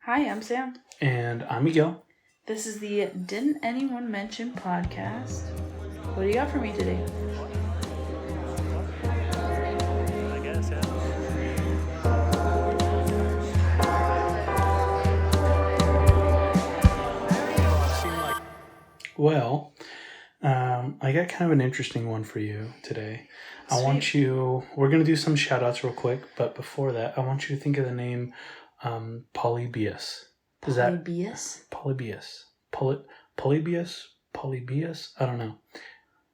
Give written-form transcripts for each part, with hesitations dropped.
Hi, I'm Sam. And I'm Miguel. This is the Didn't Anyone Mention podcast. What do you got for me today? I guess, yeah. Well, I got kind of an interesting one for you today. Sweet. We're going to do some shout outs real quick, but before that, I want you to think of the name Polybius. Polybius? Polybius. Polybius? I don't know.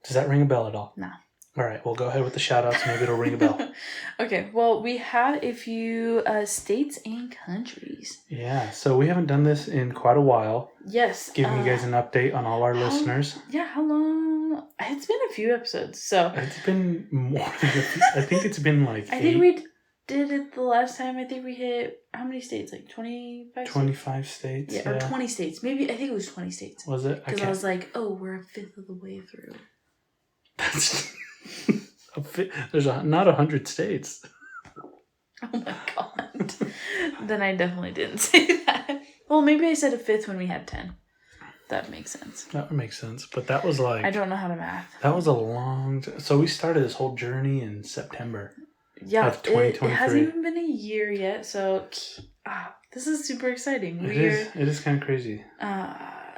Does that ring a bell at all? No. All right, well, go ahead with the shout outs. Maybe it'll ring a bell. Okay, well, we have a few states and countries. Yeah, so we haven't done this in quite a while. Yes. Giving you guys an update on all our listeners. Yeah, how long? It's been a few episodes, so. It's been more than a few. I think it's been like I think we did it the last time. I think we hit, how many states? Like 25 states? 25 states. Yeah, or 20 states. Maybe, I think it was 20 states. Was it? Because I was like, oh, we're a fifth of the way through. That's there's not 100 states. Oh my god. Then I definitely didn't say that. Well, maybe I said a fifth when we had 10. That makes sense. That would make sense. But that was like... I don't know how to math. That was a long... So we started this whole journey in September. Yeah, of 2023. it hasn't even been a year yet, so this is super exciting. It is kind of crazy.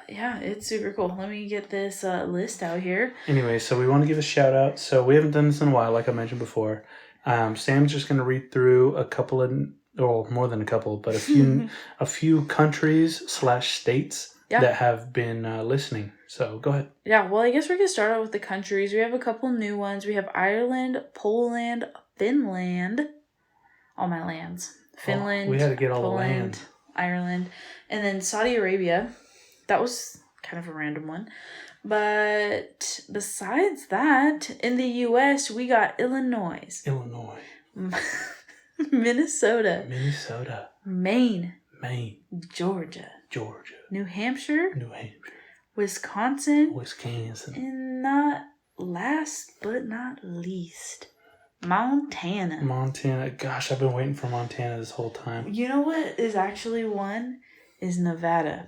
Yeah, it's super cool. Let me get this list out here. Anyway, so we want to give a shout out. So we haven't done this in a while, like I mentioned before. Sam's just going to read through a couple of, or more than a couple, but a few countries / states that have been listening. So go ahead. Yeah, well, I guess we're going to start out with the countries. We have a couple new ones. We have Ireland, Poland, Finland. All my lands. Finland, we had to get all Poland, the land. Ireland, and then Saudi Arabia. That was kind of a random one. But besides that, in the U.S., we got Illinois. Minnesota. Maine. Georgia. New Hampshire. Wisconsin. And not last but not least, Montana. Gosh, I've been waiting for Montana this whole time. You know what is actually one? Is Nevada.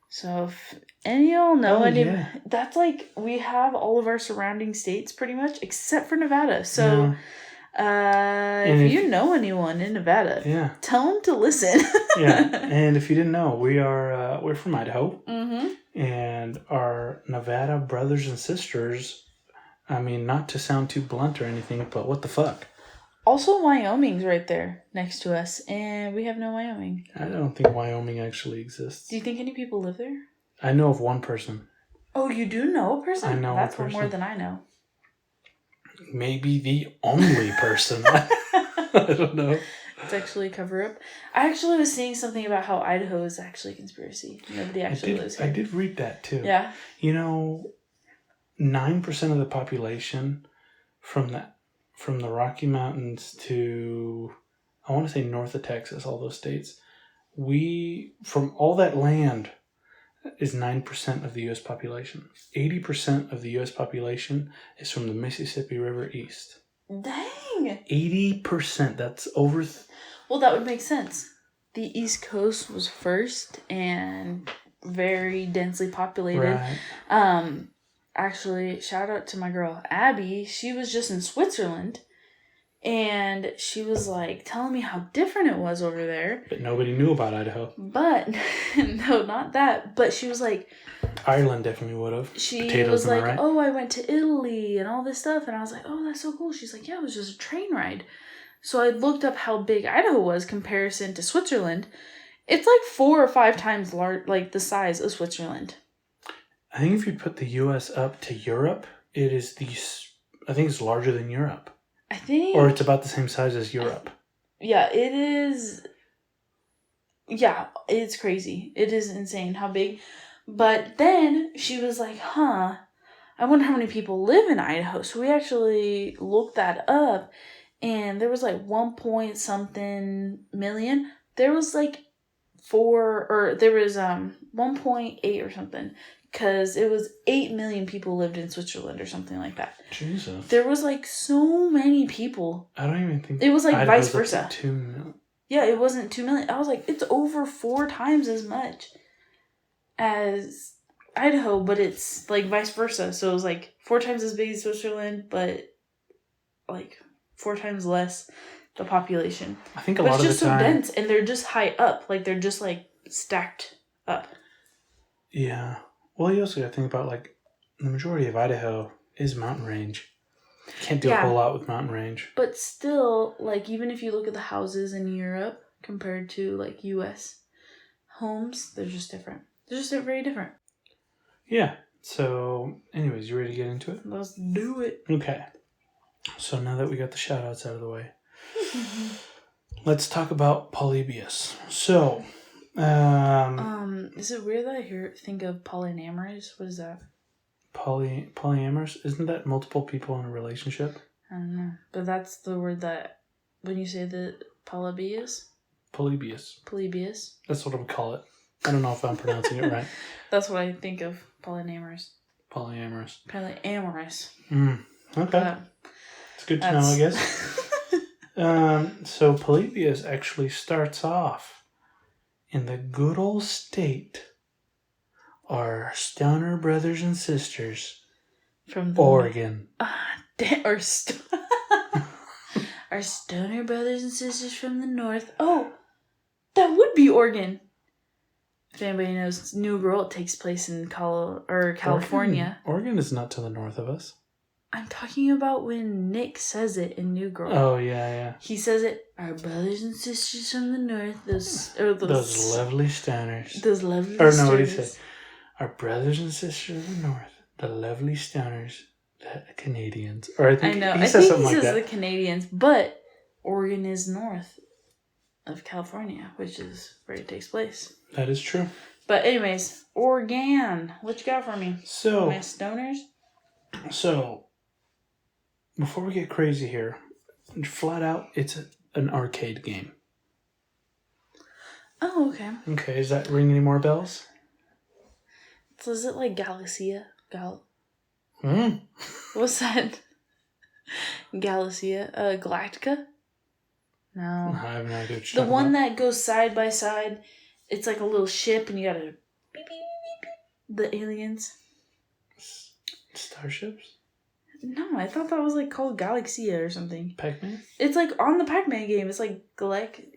So if any of y'all know that's like, we have all of our surrounding states pretty much, except for Nevada. So if you know anyone in Nevada, tell them to listen. And if you didn't know, we're from Idaho. Mm-hmm. And our Nevada brothers and sisters, I mean, not to sound too blunt or anything, but what the fuck? Also, Wyoming's right there next to us, and we have no Wyoming. I don't think Wyoming actually exists. Do you think any people live there? I know of one person. Oh, you do know a person? I know That's a person. more than I know. Maybe the only person. I don't know. It's actually a cover-up. I actually was seeing something about how Idaho is actually a conspiracy. Nobody actually lives here. I did read that, too. Yeah. 9% of the population from the Rocky Mountains to, I want to say north of Texas, all those states, from all that land is 9% of the U.S. population. 80% of the U.S. population is from the Mississippi River east. Dang! 80%. That's over... Well, that would make sense. The East Coast was first and very densely populated. Right. Actually, shout out to my girl Abby. She was just in Switzerland, and she was like telling me how different it was over there. But nobody knew about Idaho. But no, not that. But she was like, Ireland definitely would have. She was like, right? Oh, I went to Italy and all this stuff, and I was like, oh, that's so cool. She's like, yeah, it was just a train ride. So I looked up how big Idaho was comparison to Switzerland. It's like 4 or 5 times like the size of Switzerland. I think if you put the U.S. up to Europe, I think it's larger than Europe. I think... Or it's about the same size as Europe. Yeah, it is... Yeah, it's crazy. It is insane how big. But then she was like, I wonder how many people live in Idaho. So we actually looked that up, and there was like 1 something million. There was like 1.8 or something. Because it was 8 million people lived in Switzerland or something like that. Jesus. There was like so many people. I don't even think... It was like Idaho's vice versa. 2 million. Yeah, it wasn't 2 million. I was like, it's over 4 times as much as Idaho, but it's like vice versa. So it was like 4 times as big as Switzerland, but like 4 times less the population. I think a but lot it's of just the time, so dense, and they're just high up. Like they're just like stacked up. Yeah. Well, you also got to think about like the majority of Idaho is mountain range. Can't do a whole lot with mountain range. But still, like even if you look at the houses in Europe compared to like U.S. homes, they're just different. They're just very different. Yeah. So, anyways, you ready to get into it? Let's do it. Okay. So now that we got the shout outs out of the way, let's talk about Polybius. So, is it weird that I think of polyamorous? What is that? Polyamorous? Isn't that multiple people in a relationship? I don't know. But that's the word that, when you say the Polybius? Polybius. That's what I would call it. I don't know if I'm pronouncing it right. That's what I think of polyamorous. Polyamorous. Okay. It's good to know, I guess. So Polybius actually starts off in the good old state. Our stoner brothers and sisters from Oregon. Our stoner brothers and sisters from the north. Oh, that would be Oregon. If anybody knows New Girl, it takes place in California. Oregon is not to the north of us. I'm talking about when Nick says it in New Girl. Oh, yeah. He says it, our brothers and sisters from the north, those lovely stoners. Those lovely stoners. Or no, what did he say? Our brothers and sisters of the north, the lovely stoners, the Canadians. Or I think he says something like that. The Canadians, but Oregon is north of California, which is where it takes place. That is true. But anyways, Oregon, what you got for me? So, my stoners? So, before we get crazy here, flat out, it's an arcade game. Oh, okay. Okay, does that ring any more bells? So is it like Galaxia? What's that? Galaxia? Galactica? No. I have no idea what you're the one about. That goes side by side. It's like a little ship, and you gotta beep, beep, beep, beep. The aliens. Starships? No, I thought that was like called Galaxia or something. Pac-Man? It's like on the Pac-Man game. It's like Galactia.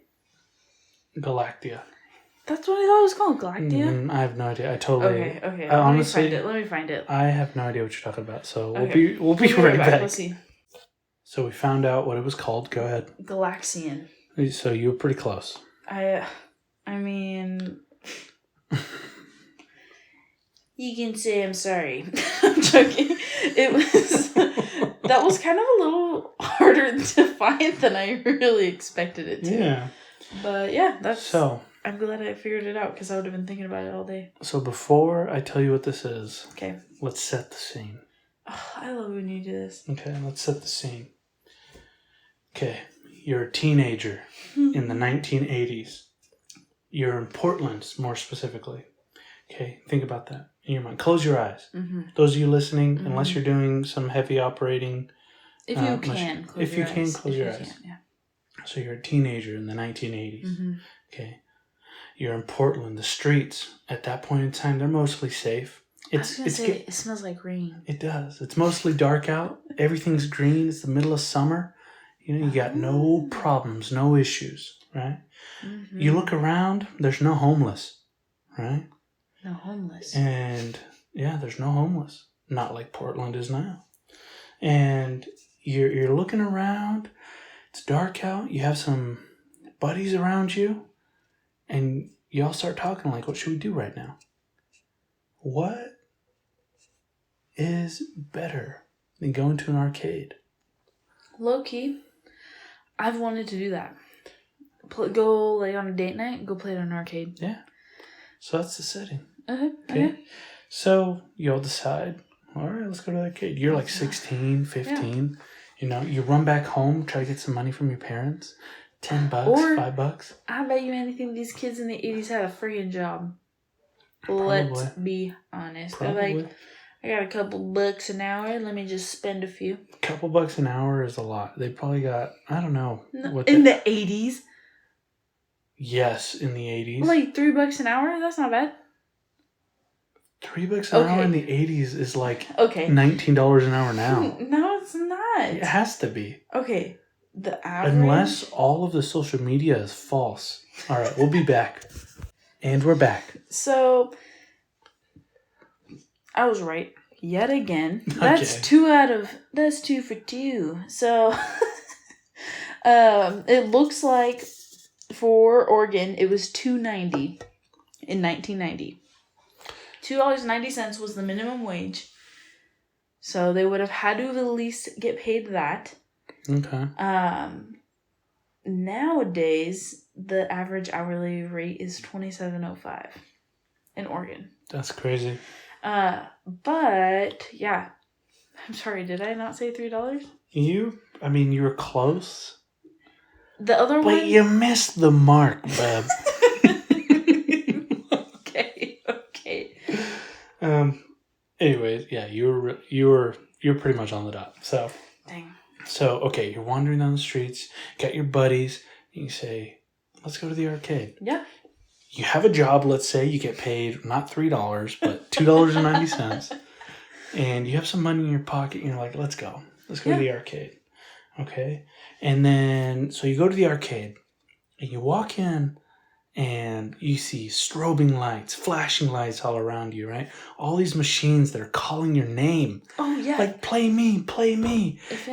That's what I thought it was called, Galactia? I have no idea. I totally... Okay. Honestly, let me find it. I have no idea what you're talking about, so we'll be right back. Let's see. So we found out what it was called. Go ahead. Galaxian. So you were pretty close. I mean... You can say I'm sorry. I'm joking. It was... That was kind of a little harder to find than I really expected it to. Yeah. But yeah, that's... So... I'm glad I figured it out because I would have been thinking about it all day. So before I tell you what this is, okay, let's set the scene. Oh, I love when you do this. Okay, let's set the scene. Okay, you're a teenager in the 1980s. You're in Portland, more specifically. Okay, think about that in your mind. Close your eyes. Mm-hmm. Those of you listening, unless you're doing some heavy operating. If you can, close your eyes. Yeah. So you're a teenager in the 1980s. Mm-hmm. Okay. You're in Portland. The streets at that point in time, they're mostly safe. It smells like rain. It does. It's mostly dark out. Everything's green. It's the middle of summer. You got no problems, no issues, right? Mm-hmm. You look around. There's no homeless, right? No homeless. And yeah, there's no homeless. Not like Portland is now. And you're looking around. It's dark out. You have some buddies around you. And you all start talking like, what should we do right now? What is better than going to an arcade? Low key, I've wanted to do that. Go like on a date night, go play at an arcade. Yeah. So that's the setting. Okay. So you all decide, all right, let's go to the arcade. You're like 16, 15. Yeah. You run back home, try to get some money from your parents. $10, or, $5. I bet you anything these kids in the 80s had a freaking job. Let's be honest. Probably. They're like, I got a couple bucks an hour. Let me just spend a few. A couple bucks an hour is a lot. They probably got, I don't know. In the 80s? Yes, in the 80s. Like $3 an hour? That's not bad. $3 an hour in the 80s is like okay. $19 an hour now. No, it's not. It has to be. Okay. The average. Unless all of the social media is false. All right, we'll be back. And we're back. So, I was right. Yet again. That's Okay. That's 2 for 2. So, it looks like for Oregon, it was $2.90 in 1990. $2.90 was the minimum wage. So they would have had to at least get paid that. Okay. Nowadays, the average hourly rate is $27.05 in Oregon. That's crazy. But yeah, I'm sorry. Did I not say $3? You were close. The other one. But you missed the mark, bub. Okay. Anyways, yeah, you're pretty much on the dot. So. Dang. So, okay, you're wandering down the streets, got your buddies, and you say, let's go to the arcade. Yeah. You have a job, let's say, you get paid not $3, but $2.90. And you have some money in your pocket, and you're like, let's go. Let's go to the arcade. Okay? And then, so you go to the arcade, and you walk in, and you see strobing lights, flashing lights all around you, right? All these machines that are calling your name. Oh, yeah. Like, play me. If If you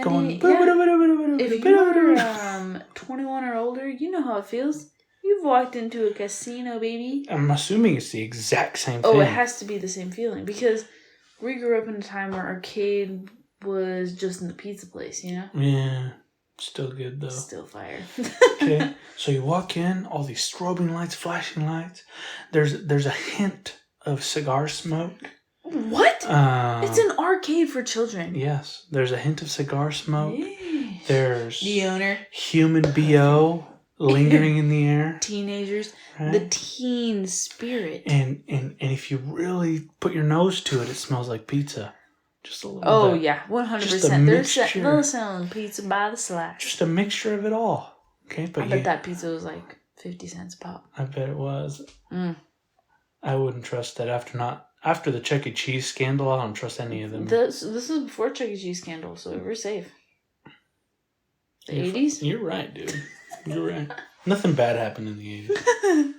are 21 or older, you know how it feels. You've walked into a casino, baby. I'm assuming it's the exact same thing. Oh, it has to be the same feeling. Because we grew up in a time where arcade was just in the pizza place, you know? Yeah. Still good, though. Still fire. Okay, so you walk in, all these strobing lights, flashing lights. There's a hint of cigar smoke. What? It's an arcade for children. Yes, there's a hint of cigar smoke. Yeesh. There's the owner. Human BO lingering in the air. Teenagers. Right? The teen spirit. And if you really put your nose to it, it smells like pizza. Just a little bit. Oh, yeah, 100%. They're selling pizza by the slice. Just a mixture of it all. Okay, but I bet that pizza was like 50 cents a pop. I bet it was. Mm. I wouldn't trust that after the Chuck E. Cheese scandal. I don't trust any of them. This is before Chuck E. Cheese scandal, so we're safe. The 80s? You're right, dude. You're right. Nothing bad happened in the 80s.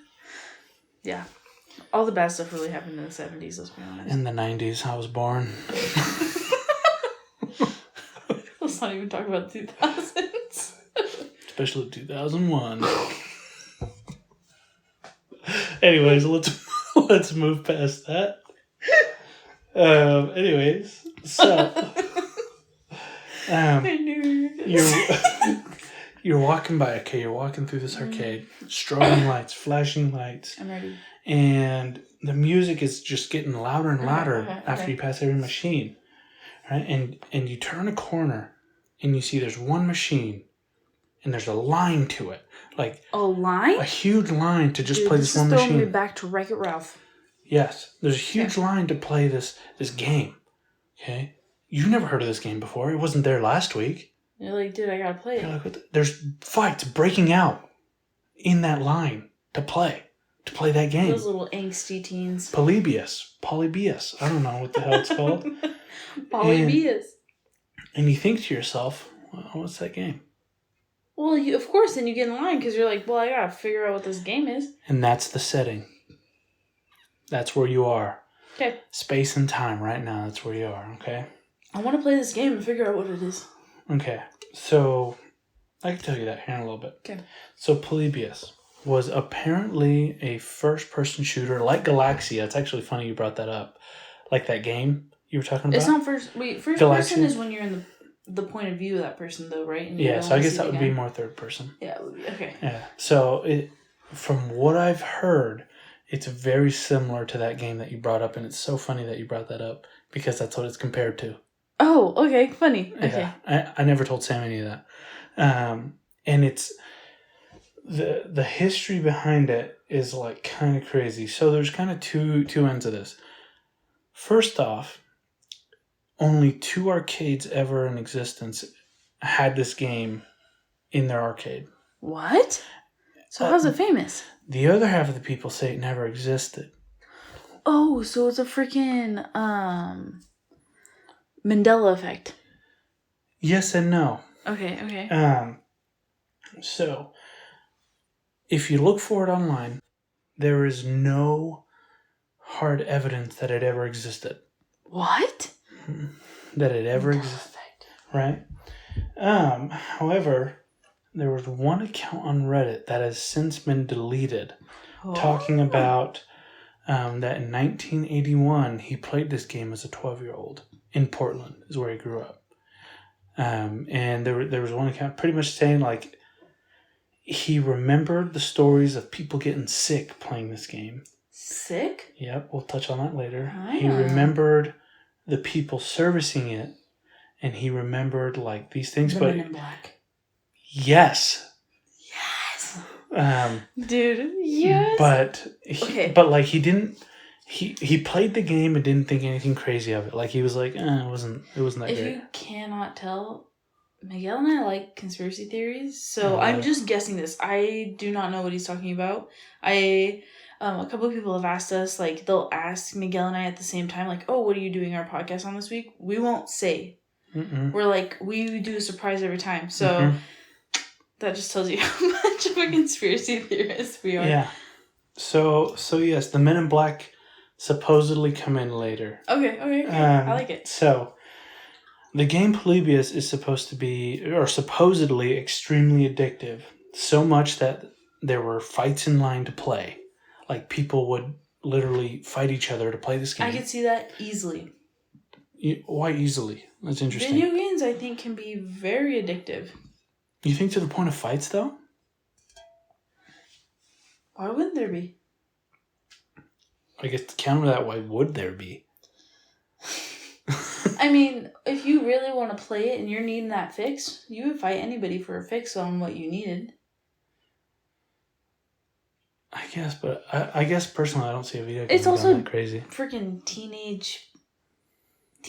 Yeah. All the bad stuff really happened in the 70s, let's be honest. In the 90s, I was born. Let's not even talk about the 2000s. Especially 2001. Anyways, let's move past that. Anyways, so you're walking by. Okay, you're walking through this arcade. Strobing lights, flashing lights. I'm ready. And the music is just getting louder and louder after you pass every machine, right? And you turn a corner, and you see there's one machine, and there's a line to it, like a line, a huge line to just play this one machine. This is throwing me back to Wreck-It Ralph. Yes, there's a huge line to play this game. Okay, you never heard of this game before. It wasn't there last week. You're like, dude, I gotta play it. You're like, there's fights breaking out in that line to play that game. Those little angsty teens. Polybius. I don't know what the hell it's called. Polybius. And you think to yourself, well, what's that game? Well, of course, then you get in line because you're like, well, I gotta figure out what this game is. And that's the setting. That's where you are. Okay. Space and time right now, that's where you are, okay? I want to play this game and figure out what it is. Okay, so I can tell you that here in a little bit. Okay. So Polybius was apparently a first-person shooter like Galaxia. It's actually funny you brought that up. Like that game you were talking about? It's not first person is when you're in the point of view of that person, though, right? And yeah, so I guess that would be more third person. Yeah, it would be. Okay. Yeah, so from what I've heard, it's very similar to that game that you brought up, and it's so funny that you brought that up because that's what it's compared to. Oh, okay, funny. Okay. Yeah, I never told Sam any of that. And it's the history behind it is like kind of crazy. So there's kind of two ends of this. First off, only 2 arcades ever in existence had this game in their arcade. What? So how's it famous? The other half of the people say it never existed. Oh, so it's a freaking Mandela effect. Yes and no. Okay. So, if you look for it online, there is no hard evidence that it ever existed. What? That it ever existed. Right? However, there was one account on Reddit that has since been deleted, talking about that in 1981 he played this game as a 12-year-old in Portland, is where he grew up. And there was one account pretty much saying like he remembered the stories of people getting sick playing this game. Sick? Yep, we'll touch on that later. Ah. He remembered the people servicing it, and he remembered like these things. The but Men in Black. Yes. Dude, yes. But he didn't. He played the game and didn't think anything crazy of it. Like he was like, it wasn't that great. If you cannot tell, Miguel and I like conspiracy theories, so I'm just guessing this. I do not know what he's talking about. A couple of people have asked us, like they'll ask Miguel and I at the same time, like, "Oh, what are you doing our podcast on this week?" We won't say. Mm-mm. We're like, we do a surprise every time, so that just tells you how much of a conspiracy theorist we are. Yeah. So yes, the Men in Black supposedly come in later. Okay. I like it. So, the game Polybius is supposed to be, or supposedly, extremely addictive. So much that there were fights in line to play. Like, people would literally fight each other to play this game. I could see that easily. Why easily? That's interesting. Video games, I think, can be very addictive. You think to the point of fights, though? Why wouldn't there be? I guess to counter that, why would there be? I mean, if you really want to play it and you're needing that fix, you would fight anybody for a fix on what you needed. I guess, but I guess personally, I don't see a video game It's also that crazy. Freaking teenage,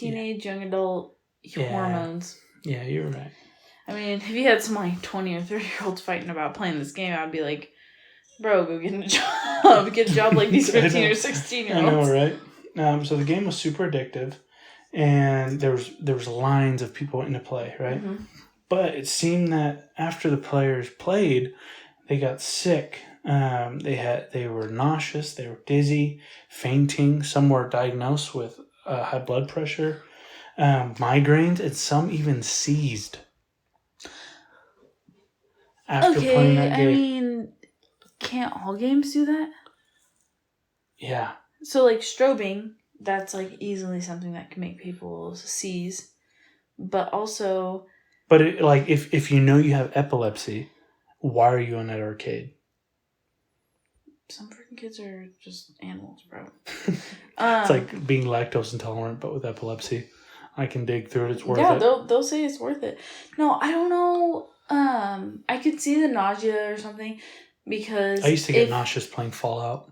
young adult hormones. Yeah, you're right. I mean, if you had some like 20 or 30-year-olds fighting about playing this game, I'd be like, bro, go get a job. Get a job like these 15 or 16-year-olds. I know, right? So the game was super addictive, and there was lines of people wanting to play, right? Mm-hmm. But it seemed that after the players played, they got sick. They were nauseous, they were dizzy, fainting. Some were diagnosed with high blood pressure, migraines, and some even seized after playing that game. I mean, can't all games do that? Yeah. So, like, strobing, that's, like, easily something that can make people seize. But also... But, if you know you have epilepsy, why are you in that arcade? Some freaking kids are just animals, bro. It's like being lactose intolerant, but with epilepsy. I can dig through it. It's worth it. Yeah, they'll say it's worth it. No, I don't know. I could see the nausea or something because I used to get nauseous playing Fallout.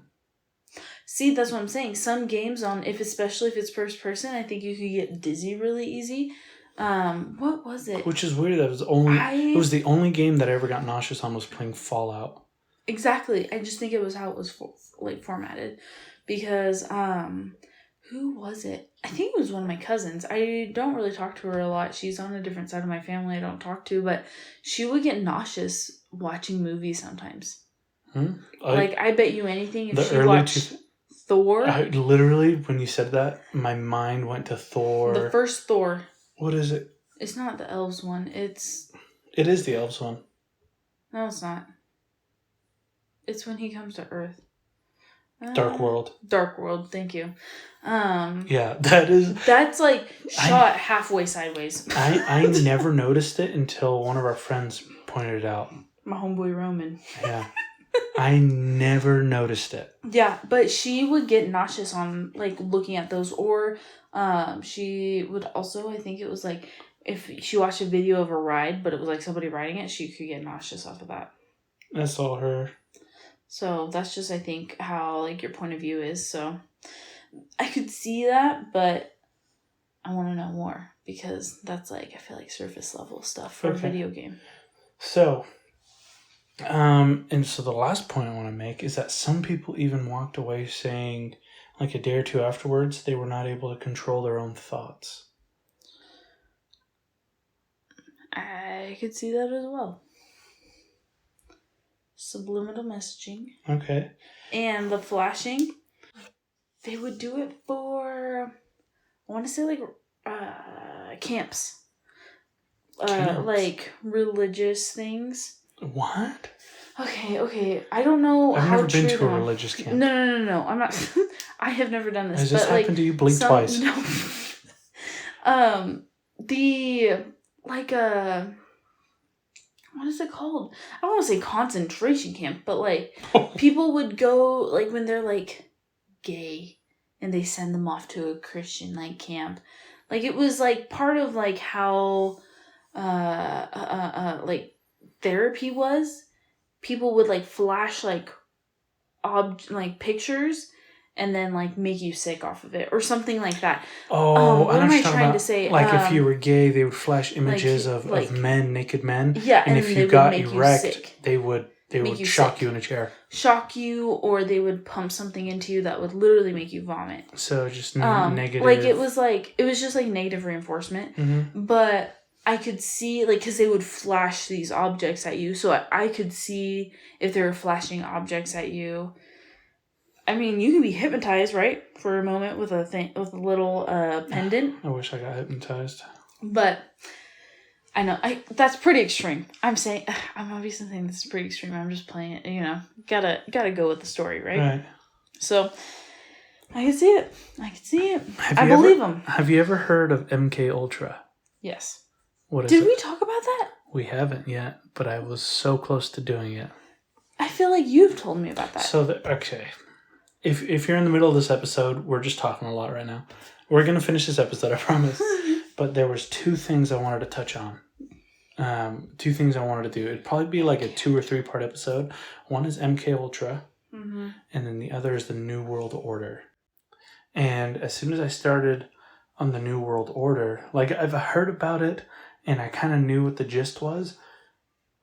See, that's what I'm saying. Some games especially if it's first person, I think you could get dizzy really easy. What was it? Which is weird. It was the only game that I ever got nauseous on was playing Fallout. Exactly. I just think it was how it was formatted, because who was it? I think it was one of my cousins. I don't really talk to her a lot. She's on a different side of my family I don't talk to, but she would get nauseous watching movies sometimes. I bet you anything if she watched Thor. Literally, when you said that, my mind went to Thor. The first Thor. What is it? It's not the elves one. It is the elves one. No, it's not. It's when he comes to Earth. Dark World. Dark World, thank you. Yeah, that's like shot halfway sideways. I never noticed it until one of our friends pointed it out. My homeboy Roman. Yeah. I never noticed it. Yeah, but she would get nauseous on like looking at those, or she would also, I think it was like if she watched a video of a ride, but it was like somebody riding it, she could get nauseous off of that. That's all her. So that's just, I think, how like your point of view is. So I could see that, but I want to know more because that's like, I feel like surface level stuff for a video game. So And so the last point I want to make is that some people even walked away saying, like a day or two afterwards, they were not able to control their own thoughts. I could see that as well. Subliminal messaging. Okay. And the flashing, they would do it for, I want to say like camps. Camps? Like religious things. What? Okay. I don't know I've how never been true to a they are. religious camp. No. I'm not. I have never done this. Has this happened to you? Blink twice. No. What is it called? I don't want to say concentration camp, but like people would go like when they're like gay and they send them off to a Christian like camp. Like it was like part of like how like therapy was. People would like flash like pictures and then like make you sick off of it or something like that. Oh, what am I trying to say? Like if you were gay, they would flash images of men, naked men. Yeah, and if you got erect, they would shock you in a chair. Shock you, or they would pump something into you that would literally make you vomit. So just negative. Like it was just like negative reinforcement. Mm-hmm. But I could see, like, because they would flash these objects at you. So I could see if they were flashing objects at you. I mean, you can be hypnotized, right? For a moment with with a little pendant. I wish I got hypnotized. But I know, that's pretty extreme. I'm obviously saying this is pretty extreme. I'm just playing it, you know. Gotta go with the story, right? Right. So, I can see it. I believe them. Have you ever heard of MK Ultra? Yes. What is Did it? we talk about that? We haven't yet, but I was so close to doing it. I feel like you've told me about that. So, okay. If you're in the middle of this episode, we're just talking a lot right now. We're going to finish this episode, I promise. But there was two things I wanted to touch on. Two things I wanted to do. It'd probably be like a 2 or 3 part episode. One is MK Ultra, and then the other is the New World Order. And as soon as I started on the New World Order, like I've heard about it, and I kind of knew what the gist was,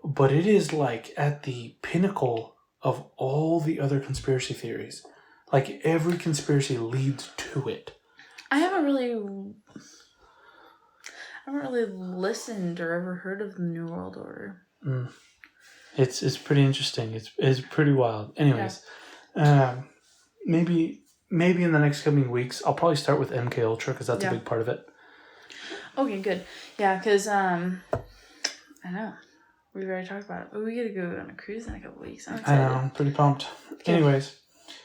but it is like at the pinnacle of all the other conspiracy theories. Like every conspiracy leads to it. I haven't really listened or ever heard of the New World Order. It's pretty interesting. It's pretty wild. Anyways, maybe in the next coming weeks, I'll probably start with MK Ultra because that's a big part of it. Okay, good. Yeah, because I know we've already talked about it, but we got to go on a cruise in a couple weeks. I'm excited. I know. I'm pretty pumped. Okay. Anyways,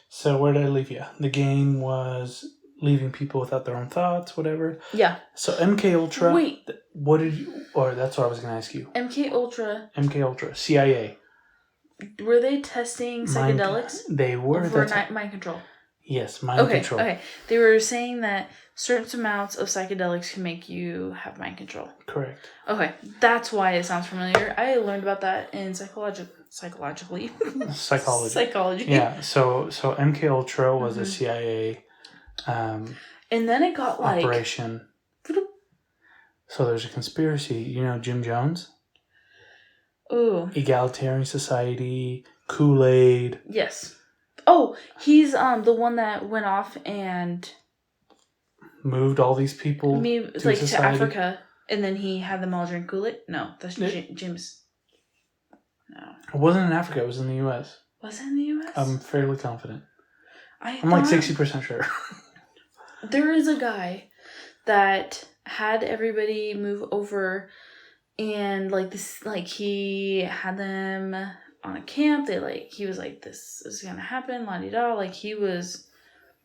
so where did I leave you? The game was leaving people without their own thoughts, whatever. Yeah. So MK Ultra. Wait. What did you? Or that's what I was going to ask you. MK Ultra. CIA. Were they testing psychedelics? They were. For mind control. Yes, mind control. Okay. They were saying that certain amounts of psychedelics can make you have mind control. Correct. Okay, that's why it sounds familiar. I learned about that in psychology. Psychology. Yeah. So MK Ultra was a CIA. And then it got like operation. So there's a conspiracy. You know Jim Jones? Ooh. Egalitarian society, Kool-Aid. Yes. Oh, he's the one that went off and moved all these people to Africa, and then he had them all drink Kool-Aid. No, that's Jim's. No. It wasn't in Africa. It was in the U.S. Was it in the U.S.? I'm fairly confident. I'm like 60% sure. There is a guy that had everybody move over, and he had them on a camp. He was like, this is gonna happen, la-di-da. Like, he was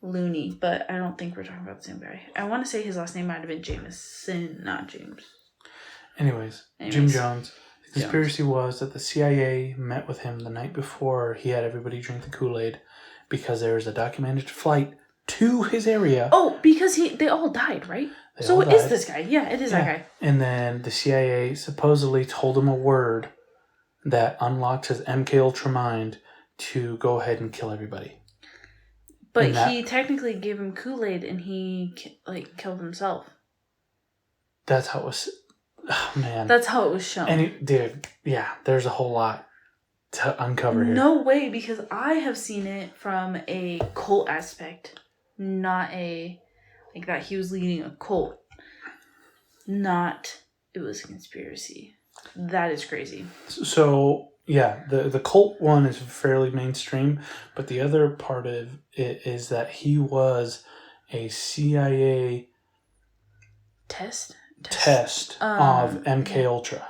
loony, but I don't think we're talking about the same guy. I want to say his last name might have been Jameson, not James. Anyways. Jim Jones. The conspiracy was that the CIA met with him the night before he had everybody drink the Kool-Aid because there was a documented flight to his area. Oh, because they all died, right? So it is this guy. Yeah, it is that guy. And then the CIA supposedly told him a word that unlocked his MK Ultra mind to go ahead and kill everybody. But he technically gave him Kool-Aid and he killed himself. That's how it was. Oh, man. That's how it was shown. And there's a whole lot to uncover here. No way, because I have seen it from a cult aspect, not a like that he was leading a cult. Not it was a conspiracy. That is crazy. So yeah, the cult one is fairly mainstream, but the other part of it is that he was a CIA test of MK Ultra.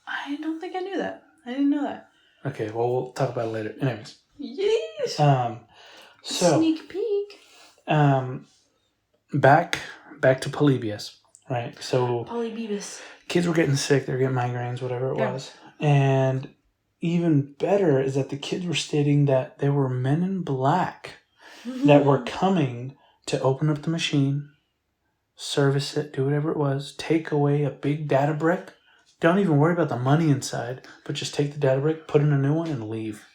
I don't think I knew that. I didn't know that. Okay, well we'll talk about it later. Anyways. Yes. So sneak peek. Back to Polybius, right? So Polybius. Kids were getting sick, they were getting migraines, whatever it was. And even better is that the kids were stating that there were men in black that were coming to open up the machine, service it, do whatever it was, take away a big data brick. Don't even worry about the money inside, but just take the data brick, put in a new one, and leave.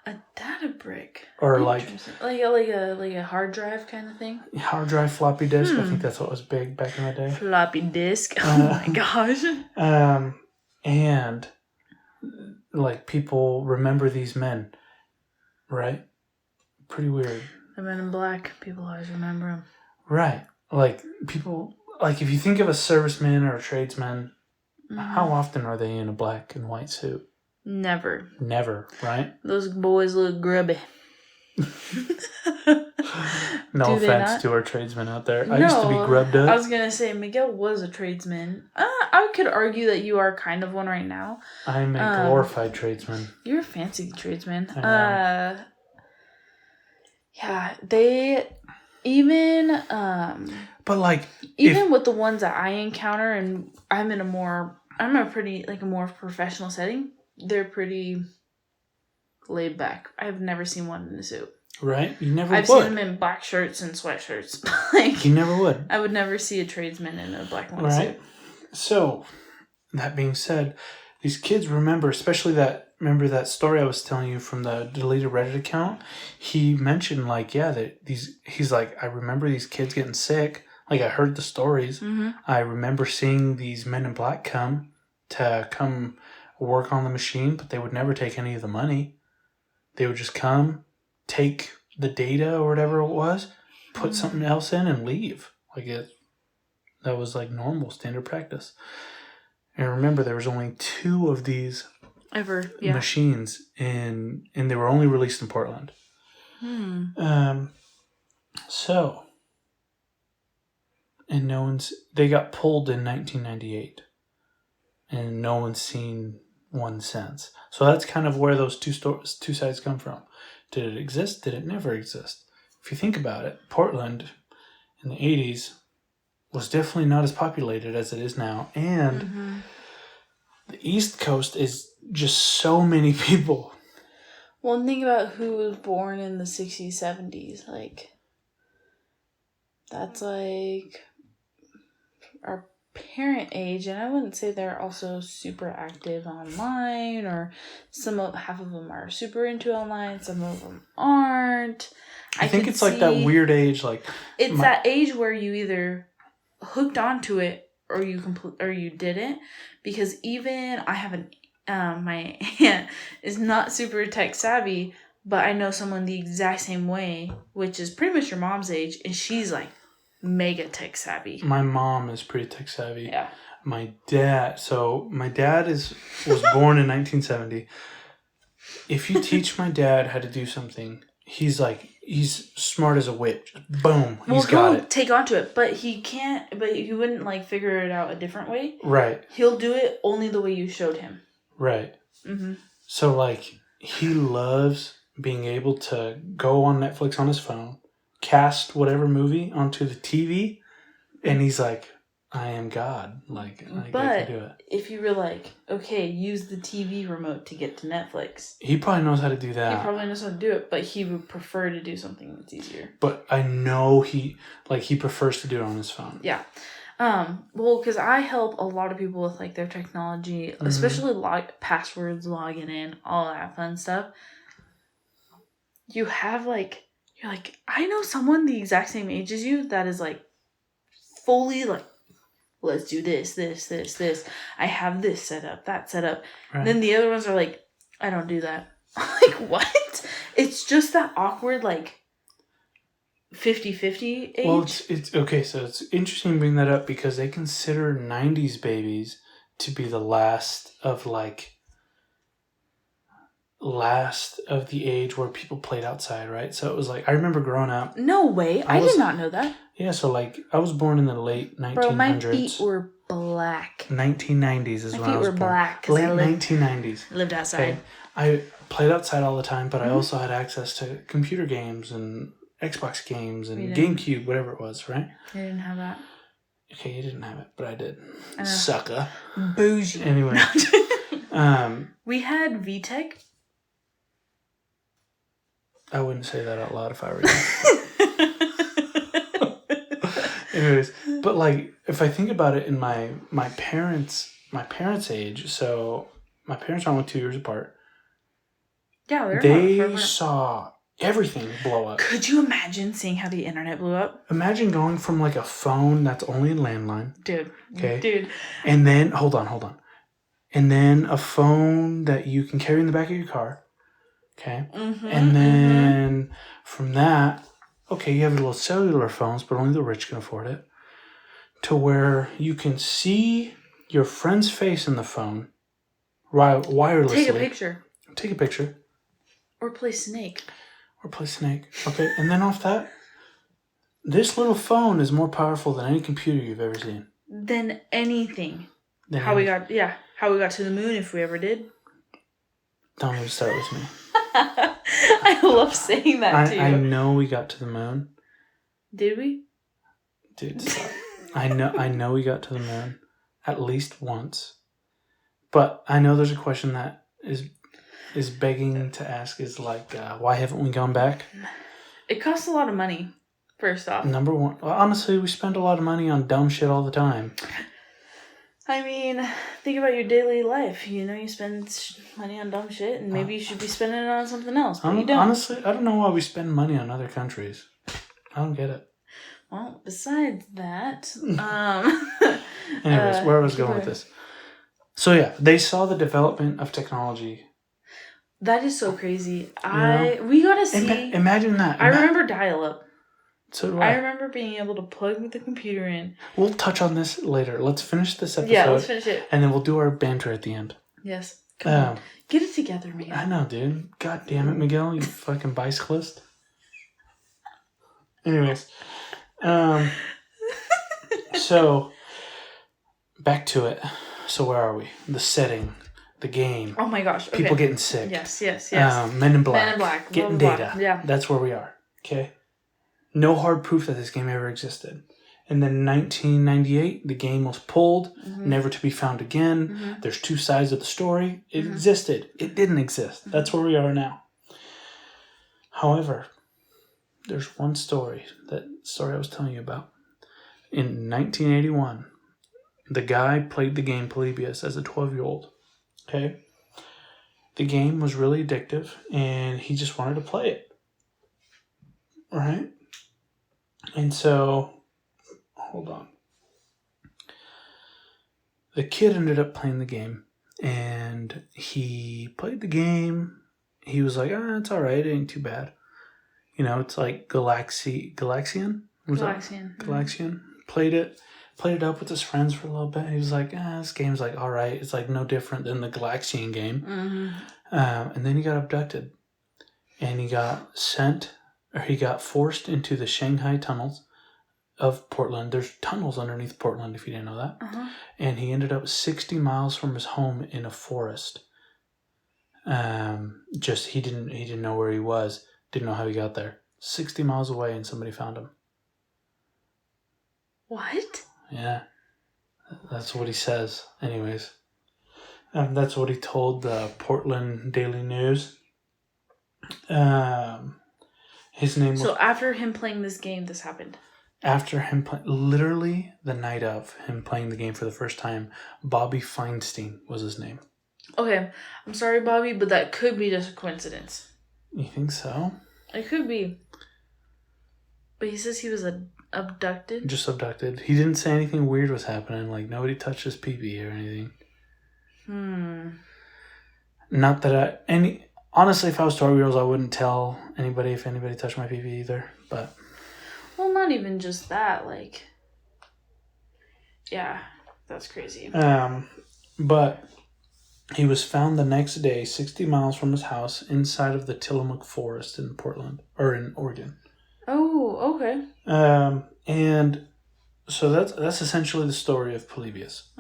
A data brick, or like a hard drive kind of thing. Hard drive, floppy disk. I think that's what was big back in the day. Floppy disk. Oh my gosh. And like people remember these men, right? Pretty weird. The men in black. People always remember them. Right. Like people. Like if you think of a serviceman or a tradesman, how often are they in a black and white suit? Never, right? Those boys look grubby. No offense to our tradesmen out there. I used to be grubbed up. I was going to say, Miguel was a tradesman. I could argue that you are kind of one right now. I'm a glorified tradesman. You're a fancy tradesman. Yeah, they... Even... but like... Even with the ones that I encounter, and I'm a more professional setting, they're pretty laid back. I've never seen one in a suit. Right? You never would. I've seen them in black shirts and sweatshirts. Like, you never would. I would never see a tradesman in a black and white suit. So, that being said, these kids remember, especially that story I was telling you from the deleted Reddit account. He mentioned he's like, I remember these kids getting sick. Like I heard the stories. Mm-hmm. I remember seeing these men in black come work on the machine, but they would never take any of the money. They would just come, take the data or whatever it was, put something else in, and leave. That was like normal, standard practice. And remember, there was only 2 of these machines, and they were only released in Portland. And they got pulled in 1998, and no one's seen one since. So that's kind of where those two sides come from. Did it exist? Did it never exist? If you think about it, Portland in the 80s was definitely not as populated as it is now. And the East Coast is just so many people. Well, think about who was born in the 60s, 70s. Like, that's like our parent age, and I wouldn't say they're also super active online, or half of them are super into online, some of them aren't. I think it's like that weird age, like it's that age where you either hooked onto it or you didn't, because even I have my aunt is not super tech savvy, but I know someone the exact same way, which is pretty much your mom's age, and she's like mega tech savvy. My mom is pretty tech savvy. Yeah. My dad was born in 1970. If you teach my dad how to do something, he's smart as a witch. Boom, he's got it. Take onto it, but he can't. But he wouldn't figure it out a different way. Right. He'll do it only the way you showed him. Right. Mm-hmm. So he loves being able to go on Netflix on his phone, cast whatever movie onto the TV, and he's like, I am God. I can do it. If you were okay, use the TV remote to get to Netflix. He probably knows how to do that. He probably knows how to do it, but he would prefer to do something that's easier. But I know he prefers to do it on his phone. Yeah. Well, because I help a lot of people with their technology, especially passwords, logging in, all that fun stuff. You have you're I know someone the exact same age as you that is fully let's do this. I have this set up, that set up. Right. Then the other ones are like, I don't do that. Like, what? It's just that awkward, like, 50-50 age. Well, it's okay. So it's interesting to bring that up because they consider 90s babies to be the last of the age where people played outside, right? So it was like, I remember growing up. No way. I did not know that. Yeah, so like I was born in the late 1900s. Bro, my feet were black. 1990s is when I was born. My feet were black. Late 1990s. I lived outside. Okay. I played outside all the time, but I also had access to computer games and Xbox games and GameCube, whatever it was, right? I didn't have that. Okay, you didn't have it, but I did. Sucker. Bougie. Anyway. We had VTech. I wouldn't say that out loud if I were you. Anyways, but like if I think about it in my parents' age, so my parents are only 2 years apart. Yeah, they saw everything blow up. Could you imagine seeing how the internet blew up? Imagine going from like a phone that's only a landline. Dude. Okay. Dude. And then hold on. And then a phone that you can carry in the back of your car. Okay. Mm-hmm, and then from that, okay, you have little cellular phones, but only the rich can afford it. To where you can see your friend's face in the phone wirelessly. Take a picture. Or play Snake. Okay, and then off that, this little phone is more powerful than any computer you've ever seen. Than anything. How we got to the moon if we ever did. Don't even start with me. I love saying that to you. I know we got to the moon. Did we? Dude, stop. I know we got to the moon at least once. But I know there's a question that is begging to ask is like, why haven't we gone back? It costs a lot of money, first off. Number one. Well, honestly, we spend a lot of money on dumb shit all the time. I mean, think about your daily life. You know, you spend money on dumb shit, and maybe you should be spending it on something else, but you don't. Honestly, I don't know why we spend money on other countries. I don't get it. Well, besides that, anyways, where I was going with this. So yeah, they saw the development of technology. That is so crazy. We gotta see. Imagine that. I remember dial-up. So do I. I remember being able to plug the computer in. We'll touch on this later. Let's finish this episode. Yeah, let's finish it. And then we'll do our banter at the end. Yes. Come on. Get it together, Miguel. I know, dude. God damn it, Miguel, you fucking bicyclist. Anyways. So, back to it. So where are we? The setting. The game. Oh my gosh. Okay. People getting sick. Yes. Men in Black. Getting blah, data. blah. Yeah. That's where we are. Okay? No hard proof that this game ever existed. And then in 1998, the game was pulled, never to be found again. Mm-hmm. There's two sides of the story. It existed. It didn't exist. That's where we are now. However, there's one story, that story I was telling you about. In 1981, the guy played the game Polybius as a 12-year-old. Okay? The game was really addictive, and he just wanted to play it. Right? And so, hold on. The kid ended up playing the game, and he played the game. He was like, it's all right. It ain't too bad. You know, it's like Galaxian? Galaxian. Played it up with his friends for a little bit. He was like, this game's like, all right. It's like no different than the Galaxian game. Mm-hmm. And then he got abducted, and he got forced into the Shanghai tunnels of Portland. There's tunnels underneath Portland, if you didn't know that. Uh-huh. And he ended up 60 miles from his home in a forest. He didn't know where he was. Didn't know how he got there. 60 miles away, and somebody found him. What? Yeah. That's what he says. Anyways. That's what he told the Portland Daily News. His name was... So after him playing this game, this happened? After him literally the night of him playing the game for the first time, Bobby Feinstein was his name. Okay. I'm sorry, Bobby, but that could be just a coincidence. You think so? It could be. But he says he was a Abducted? Just abducted. He didn't say anything weird was happening. Like, nobody touched his pee-pee or anything. Not that honestly, if I was 12 years old, I wouldn't tell anybody if anybody touched my pee-pee either. But. Well, not even just that. Like. Yeah, that's crazy. But he was found the next day, 60 miles from his house, inside of the Tillamook Forest in Oregon. Oh, okay. And so that's essentially the story of Polybius.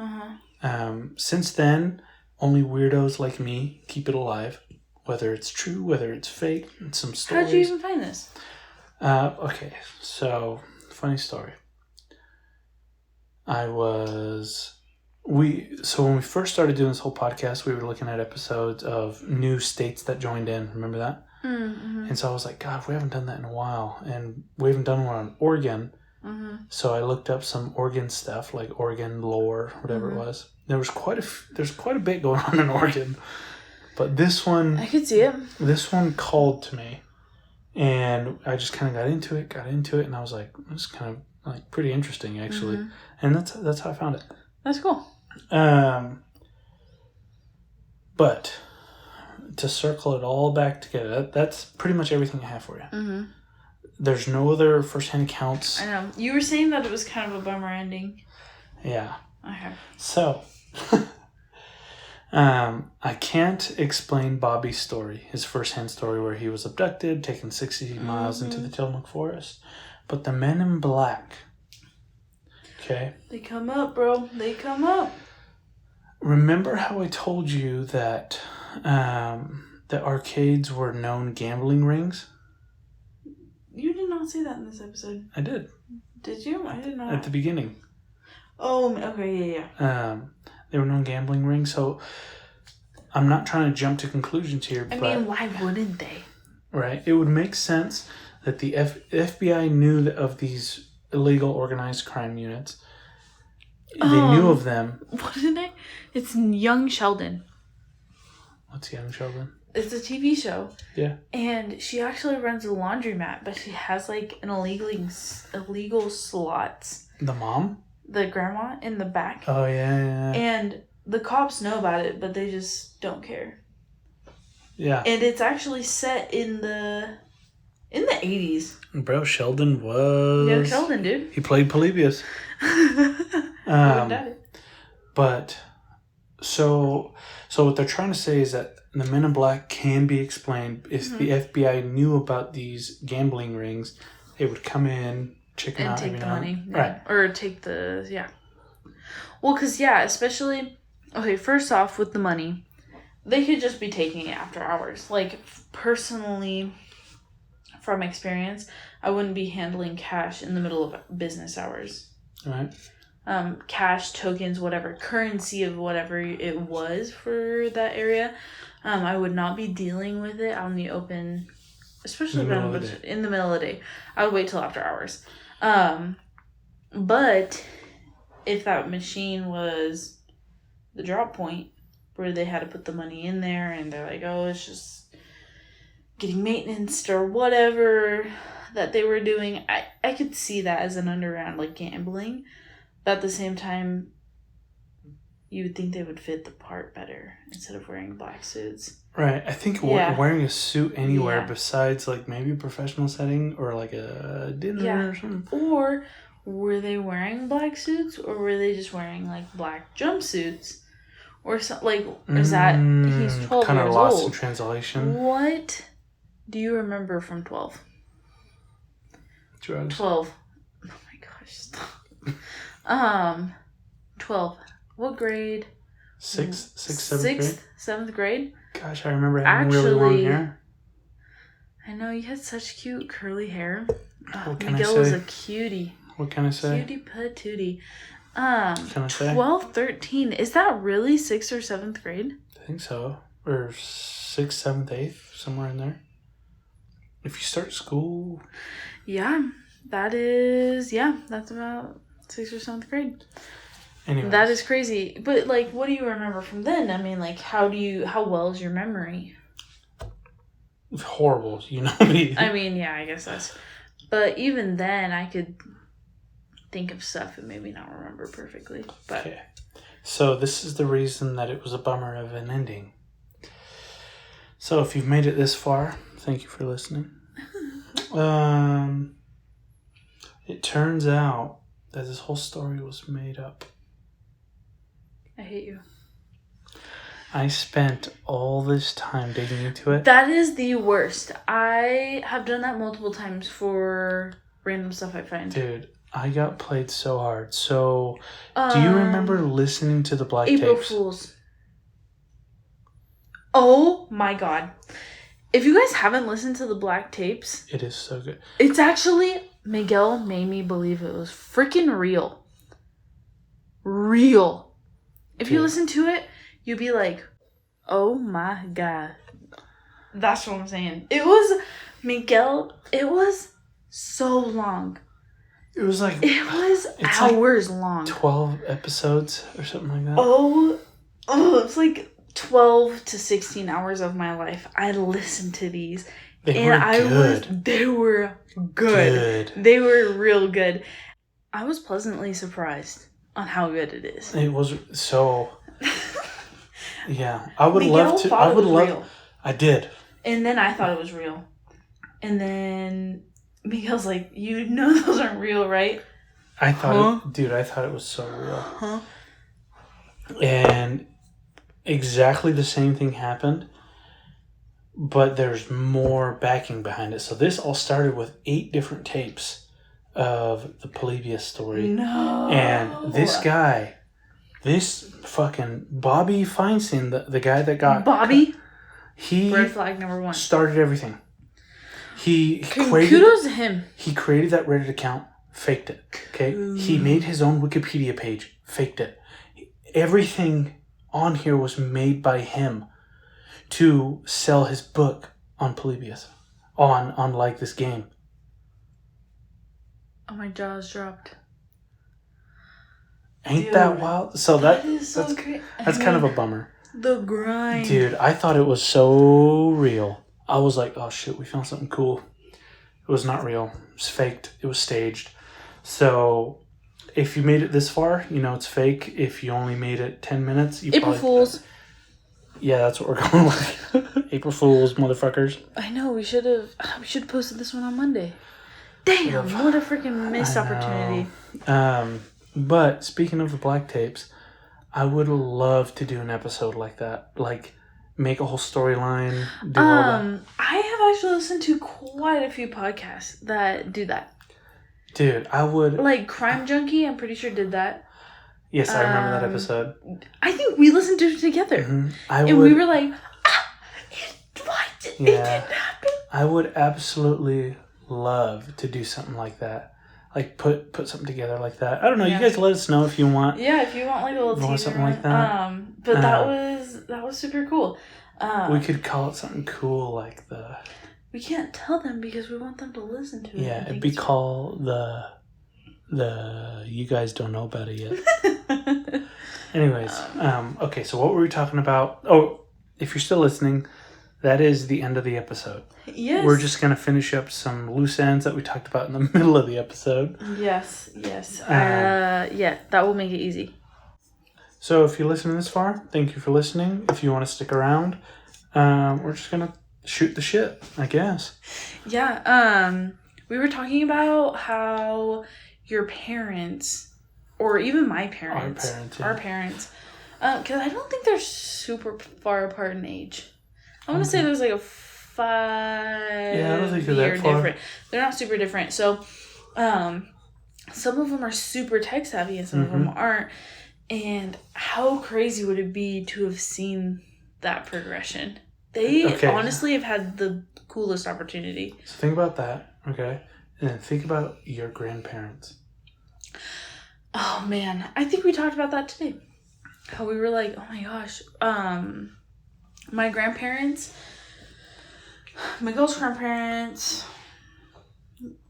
Since then, only weirdos like me keep it alive, whether it's true, whether it's fake, and some stories. How'd you even find this? Okay, so funny story. When we first started doing this whole podcast, we were looking at episodes of new states that joined in. Remember that? Mm-hmm. And so I was like, God, we haven't done that in a while. And we haven't done one on Oregon. Mm-hmm. So I looked up some Oregon stuff, like Oregon lore, whatever it was. There's quite a bit going on in Oregon. But this one... I could see it. This one called to me. And I just kind of got into it. And I was like, it's kind of like pretty interesting, actually. Mm-hmm. And that's how I found it. That's cool. But to circle it all back together, that's pretty much everything I have for you. Mm-hmm. There's no other first-hand accounts. I know. You were saying that it was kind of a bummer ending. Yeah. Okay. So, I can't explain Bobby's story, his first-hand story where he was abducted, taken 60 miles into the Tillamook Forest. But the men in black, okay? They come up, bro. They come up. Remember how I told you that the arcades were known gambling rings? You did not say that in this episode. I did. Did you? I did not. At the beginning. Oh, okay, yeah. They were known gambling rings, so I'm not trying to jump to conclusions here. I mean, why wouldn't they? Right. It would make sense that the FBI knew of these illegal organized crime units. They knew of them. What did they? It's Young Sheldon. What's Young Sheldon? It's a TV show. Yeah. And she actually runs a laundromat, but she has like an illegal slots. The mom? The grandma in the back. Oh, yeah. And the cops know about it, but they just don't care. Yeah. And it's actually set in the 80s. Bro, Sheldon was... Young Sheldon, dude. He played Polybius. But, so what they're trying to say is that the Men in Black can be explained. If the FBI knew about these gambling rings, they would come in, check them out. And take the money. Yeah. Right. Or take the, yeah. Well, because, yeah, especially, okay, first off, with the money, they could just be taking it after hours. Like, personally, from experience, I wouldn't be handling cash in the middle of business hours. Right. Cash, tokens, whatever, currency of whatever it was for that area. I would not be dealing with it out in the open, especially in the middle of the day. I would wait till after hours. But if that machine was the drop point where they had to put the money in there and they're like, oh, it's just getting maintenance or whatever that they were doing, I could see that as an underground, like, gambling. But at the same time, you would think they would fit the part better instead of wearing black suits. Right. I think wearing a suit anywhere besides, like, maybe a professional setting or, like, a dinner or something. Or were they wearing black suits or were they just wearing, like, black jumpsuits? Or something, like, is that, he's 12 years old. Kind of lost in translation. What do you remember from 12? Drugs. 12. Oh my gosh, stop. 12. What grade? Sixth, seventh grade? 7th grade? Gosh, I remember having really long hair. I know, you had such cute curly hair. What can Miguel I say? was a cutie. What can I say? Cutie patootie. Can I say? 12, 13. Is that really 6th or 7th grade? I think so. Or 6th, 7th, 8th, somewhere in there. If you start school... Yeah, that's about 6th or 7th grade. Anyways. That is crazy. But, like, what do you remember from then? I mean, like, how well is your memory? Horrible, you know me. I mean, yeah, I guess that's... But even then, I could think of stuff and maybe not remember perfectly. But okay. So this is the reason that it was a bummer of an ending. So if you've made it this far, thank you for listening. It turns out that this whole story was made up. I hate you. I spent all this time digging into it. That is the worst. I have done that multiple times for random stuff I find. Dude, I got played so hard. So, do you remember listening to the Black April Tapes? Fools. Oh my god. If you guys haven't listened to the Black Tapes, It is so good. it's actually, Miguel made me believe it was freaking real. Real. If you listen to it, you'd be like, oh my god. That's what I'm saying. It was, Miguel, it was so long. It was like... It was hours long. 12 episodes or something like that. Oh, it's like 12 to 16 hours of my life. I listened to these. They were good. They were real good. I was pleasantly surprised on how good it is. It was so... Yeah. I would Miguel love to... thought I it would was love... real. I did. And then I thought it was real. And then Miguel's like, you know those aren't real, right? I thought it was so real. Huh? And exactly the same thing happened, but there's more backing behind it. So this all started with 8 different tapes of the Polybius story. No. And this guy, this fucking Bobby Feinstein, the guy that got... Bobby? He Red flag number 1. started everything. Kudos to him. He created that Reddit account, faked it. Okay? He made his own Wikipedia page, faked it. Everything on here was made by him to sell his book on Polybius, on like this game. Oh, my jaw's dropped. Ain't that wild? So that's kind of a bummer. The grind. Dude, I thought it was so real. I was like, oh shit, we found something cool. It was not real. It was faked. It was staged. So if you made it this far, you know it's fake. If you only made it 10 minutes, April Fools. Yeah, that's what we're going with. April Fools, motherfuckers. I know, we should have posted this one on Monday. Damn, what a freaking missed opportunity. But speaking of the Black Tapes, I would love to do an episode like that. Like, make a whole storyline. Do all that. I have actually listened to quite a few podcasts that do that. Dude, I would... Like Crime Junkie, I'm pretty sure did that. Yes, I remember that episode. I think we listened to it together. Mm-hmm. We were like, it didn't happen. I would absolutely love to do something like that. Like put something together like that. I don't know. Yeah. You guys let us know if you want. Yeah, if you want like a little teaser something like that. But that was super cool. We could call it something cool like the. We can't tell them because we want them to listen to it. Yeah, it'd be called the. You guys don't know about it yet. Anyways, okay. So what were we talking about? Oh, if you're still listening, that is the end of the episode. Yes. We're just going to finish up some loose ends that we talked about in the middle of the episode. Yes. Yeah, that will make it easy. So if you're listening this far, thank you for listening. If you want to stick around, we're just going to shoot the shit, I guess. Yeah. We were talking about how your parents, or even my parents, our parents, because I don't think they're super far apart in age. I want to say there's like a 5 I don't think they're that far. Different. They're not super different. So, some of them are super tech savvy and some of them aren't. And how crazy would it be to have seen that progression? They honestly have had the coolest opportunity. So think about that, okay? And then think about your grandparents. Oh man, I think we talked about that today. How we were like, oh my gosh, my grandparents, my girl's grandparents,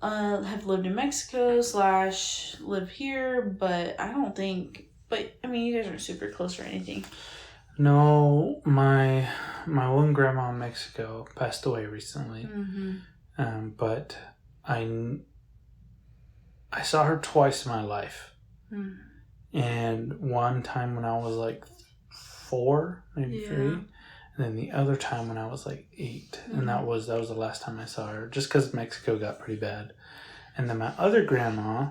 have lived in Mexico / live here, but I don't think. But I mean, you guys aren't super close or anything. No, my one grandma in Mexico passed away recently. But I I saw her twice in my life. Mm. And one time when I was like 4, maybe 3. And then the other time when I was like 8. And that was the last time I saw her. Just because Mexico got pretty bad. And then my other grandma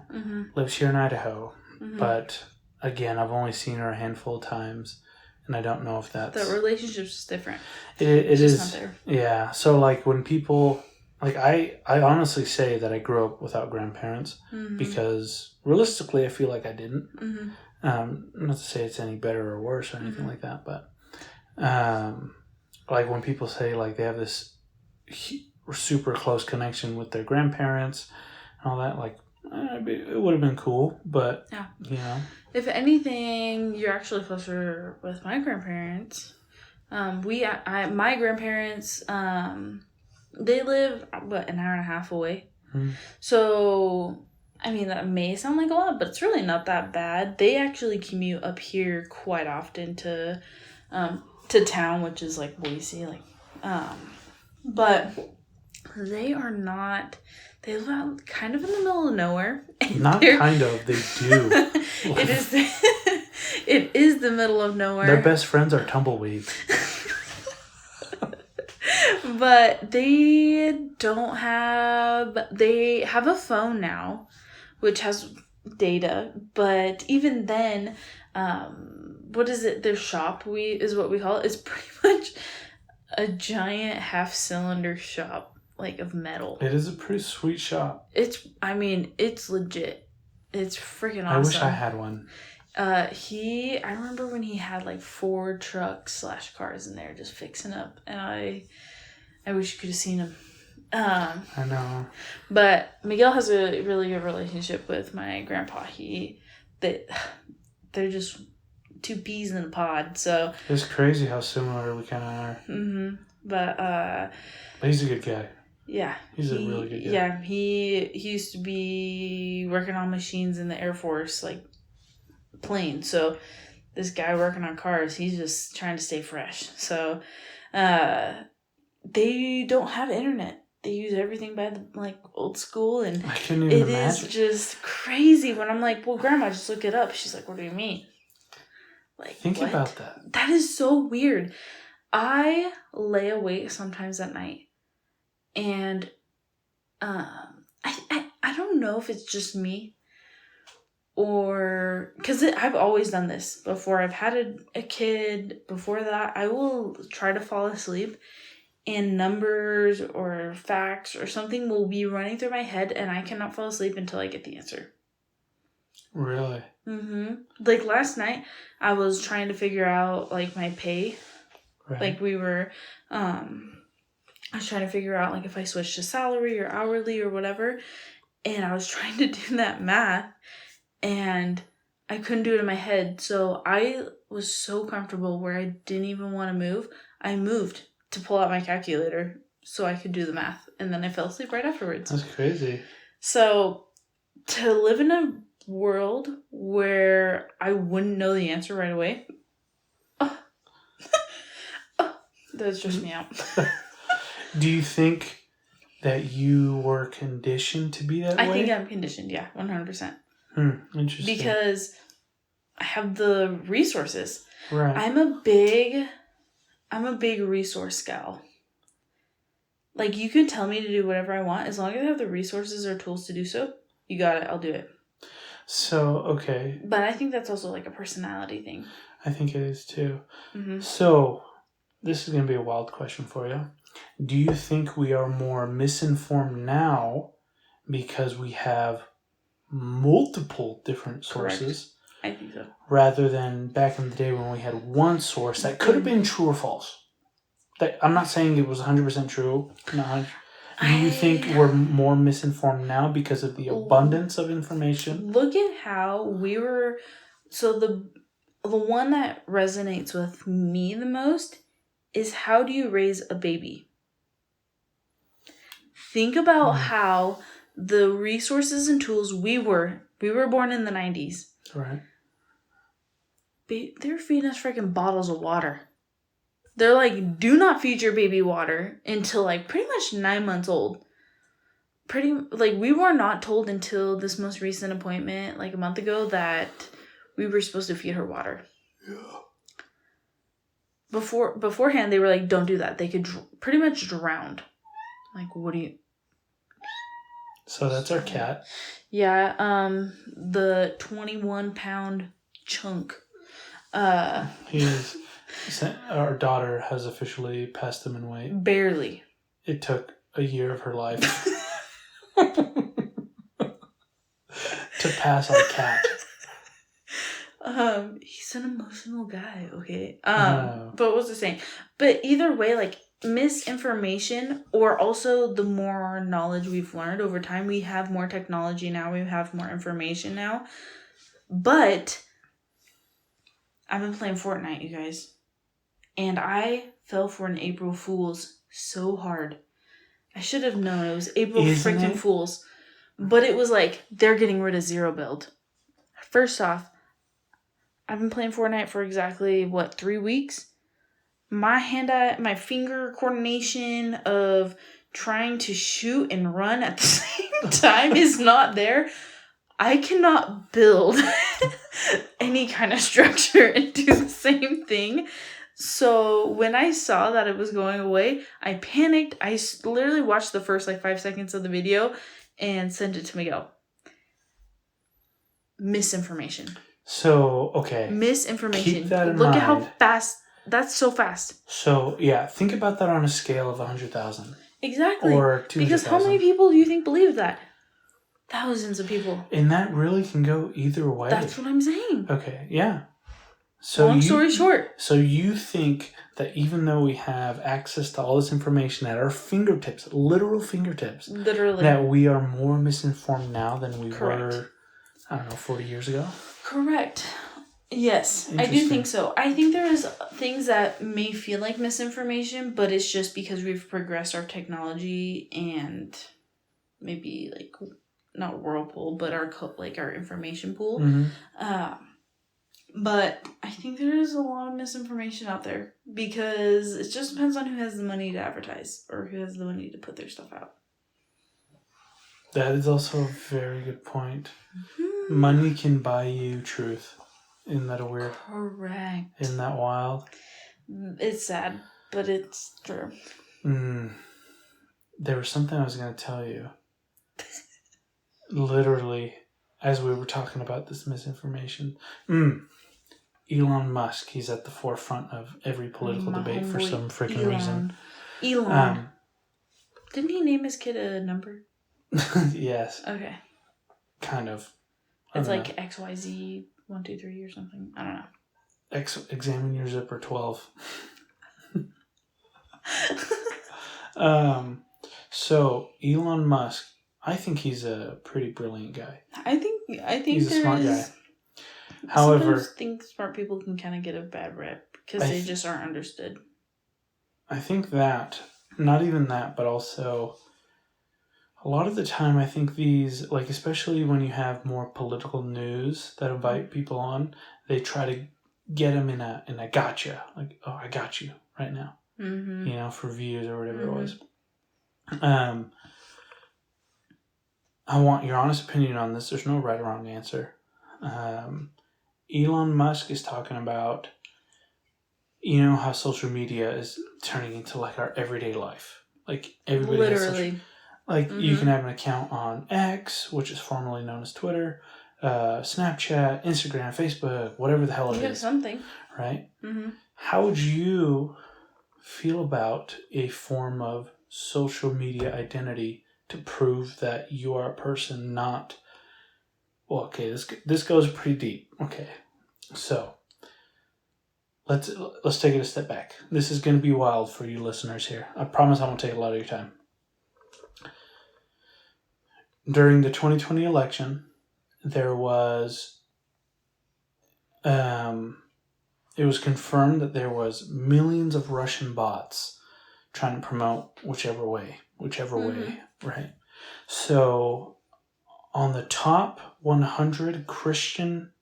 lives here in Idaho. But again, I've only seen her a handful of times. And I don't know if that's... The relationship's just different. It is. Not there. Yeah. So like when people... Like I honestly say that I grew up without grandparents because realistically I feel like I didn't. Not to say it's any better or worse or anything like that, but like when people say like they have this super close connection with their grandparents and all that, like it would have been cool, but you know. If anything, you're actually closer with my grandparents. My grandparents. They live, an hour and a half away. So, I mean, that may sound like a lot, but it's really not that bad. They actually commute up here quite often to town, which is like Boise, but they are not. They live out kind of in the middle of nowhere. Not kind of, they do. It is. It is the middle of nowhere. Their best friends are tumbleweeds. But they have a phone now, which has data, but even then, what is it? Their shop is what we call it. It's pretty much a giant half-cylinder shop, like of metal. It is a pretty sweet shop. It's legit. It's freaking awesome. I wish I had one. I remember when he had like 4 trucks / cars in there just fixing up, and I wish you could have seen him. I know. But Miguel has a really good relationship with my grandpa. They're just 2 peas in a pod. So it's crazy how similar we kind of are. But he's a good guy. Yeah. He's a really good guy. Yeah, he used to be working on machines in the Air Force, like planes. So this guy working on cars, he's just trying to stay fresh. So they don't have internet. They use everything by the old school, and I couldn't even imagine. Is just crazy when I'm like, well, Grandma, just look it up. She's like, what do you mean? Think what? About that. That is so weird. I lay awake sometimes at night, and I don't know if it's just me, or because I've always done this before. I've had a kid. Before that, I will try to fall asleep, and numbers or facts or something will be running through my head, and I cannot fall asleep until I get the answer. Really? Like last night, I was trying to figure out my pay. Right. Like we were, I was trying to figure out if I switched to salary or hourly or whatever, and I was trying to do that math, and I couldn't do it in my head. So I was so comfortable where I didn't even want to move. I moved to pull out my calculator so I could do the math, and then I fell asleep right afterwards. That's crazy. So to live in a world where I wouldn't know the answer right away, that stressed me out. Do you think that you were conditioned to be that way? I think I'm conditioned, yeah, 100%. Interesting. Because I have the resources. Right. I'm a big resource gal. You can tell me to do whatever I want. As long as I have the resources or tools to do so, you got it, I'll do it. So, okay. But I think that's also a personality thing. I think it is too. So, this is going to be a wild question for you. Do you think we are more misinformed now because we have multiple different sources? Correct. I think so. Rather than back in the day when we had one source that could have been true or false. I'm not saying it was 100% true. Do you think we're more misinformed now because of the abundance of information? Look at how we were... So the one that resonates with me the most is how do you raise a baby? Think about how the resources and tools we were born in the 90s. Right. They're feeding us freaking bottles of water. They're do not feed your baby water until pretty much 9 months old. we were not told until this most recent appointment, like a month ago, that we were supposed to feed her water. Yeah. Beforehand, they were like, don't do that. They could pretty much drown. Like, what do you... So that's our cat. Yeah, the 21-pound chunk. Our daughter has officially passed him in weight. Barely. It took a year of her life to pass our cat. He's an emotional guy, okay? But what was I saying? But either way, like, misinformation, or also the more knowledge we've learned over time, we have more technology now, we have more information now. But I've been playing Fortnite, you guys. And I fell for an April Fool's so hard. I should have known it was April freaking Fool's. But it was like, they're getting rid of zero build. First off, I've been playing Fortnite for exactly, 3 weeks? My finger coordination of trying to shoot and run at the same time is not there. I cannot build any kind of structure and do the same thing. So when I saw that it was going away, I panicked. I literally watched the first 5 seconds of the video and sent it to Miguel. Misinformation. So, okay. Misinformation. Keep that in Look mind. at how fast. That's so fast. So, yeah, think about that on a scale of 100,000. Exactly. Or 200,000. Because how many people do you think believe that? Thousands of people. And that really can go either way. That's what I'm saying. Okay, yeah. So Long story short. So you think that even though we have access to all this information at our fingertips, literal fingertips, Literally, that we are more misinformed now than we Correct. were, 40 years ago? Correct. Yes, I do think so. I think there is things that may feel like misinformation, but it's just because we've progressed our technology and maybe not whirlpool, but our information pool. Mm-hmm. But I think there is a lot of misinformation out there because it just depends on who has the money to advertise or who has the money to put their stuff out. That is also a very good point. Mm-hmm. Money can buy you truth. Isn't that a weird? Correct. Isn't that wild? It's sad, but it's true. There was something I was going to tell you. Literally, as we were talking about this misinformation. Elon Musk, he's at the forefront of every political debate for some freaking reason. Elon. Didn't he name his kid a number? Yes. Okay. Kind of. It's like XYZ 1, 2, 3 or something. I don't know. Examine your zipper 12. So Elon Musk, I think he's a pretty brilliant guy. I think he's a smart guy. However, I think smart people can kind of get a bad rep because they just aren't understood. I think that, not even that, but also a lot of the time I think these, especially when you have more political news that invite people on, they try to get them in a gotcha. I got you right now. Mm-hmm. For views or whatever it was. I want your honest opinion on this. There's no right or wrong answer. Elon Musk is talking about, how social media is turning into our everyday life. Everybody literally. You can have an account on X, which is formerly known as Twitter, Snapchat, Instagram, Facebook, whatever the hell it is. You have something. Right? Mm-hmm. How would you feel about a form of social media identity to prove that you are a person not... Well, okay, this goes pretty deep. Okay, so let's take it a step back. This is going to be wild for you listeners here. I promise I won't take a lot of your time. During the 2020 election, there was... it was confirmed that there was millions of Russian bots trying to promote whichever way, right? So, on the top 100 Christian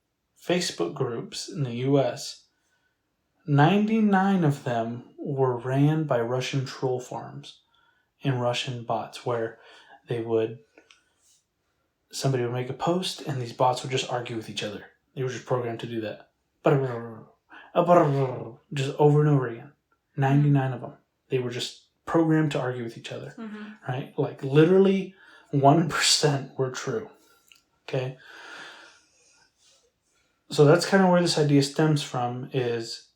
Facebook groups in the U.S., 99 of them were ran by Russian troll farms and Russian bots, where somebody would make a post and these bots would just argue with each other. They were just programmed to do that. Just over and over again. 99 of them. They were just programmed to argue with each other. Right? Like literally 1% were true. Okay? So that's kind of where this idea stems from, is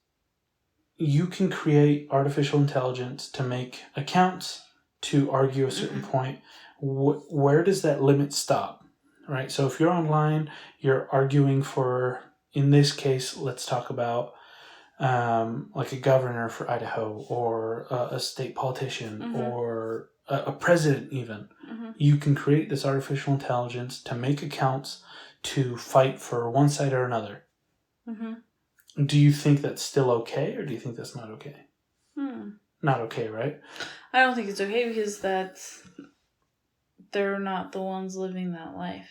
you can create artificial intelligence to make accounts, to argue a certain point. Where does that limit stop? Right? So if you're online, you're arguing for, in this case, let's talk about like a governor for Idaho, or a state politician, or a president even. You can create this artificial intelligence to make accounts to fight for one side or another. Do you think that's still okay, or do you think that's not okay? Not okay, right? I don't think it's okay, because they're not the ones living that life.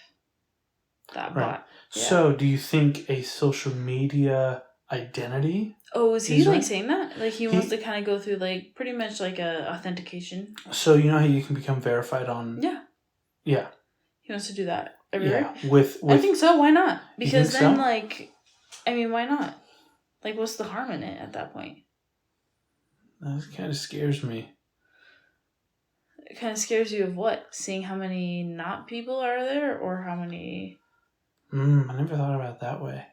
That bot. Yeah. So do you think a social media identity... Oh, is he saying that? Like he wants to kind of go through like pretty much like a authentication. So you know how you can become verified on... Yeah. He wants to do that everywhere. Yeah. With I think so. Why not? Because then why not? Like, what's the harm in it at that point? That kind of scares me. It kind of scares you of what? Seeing how many not people are there, or how many... I never thought about it that way.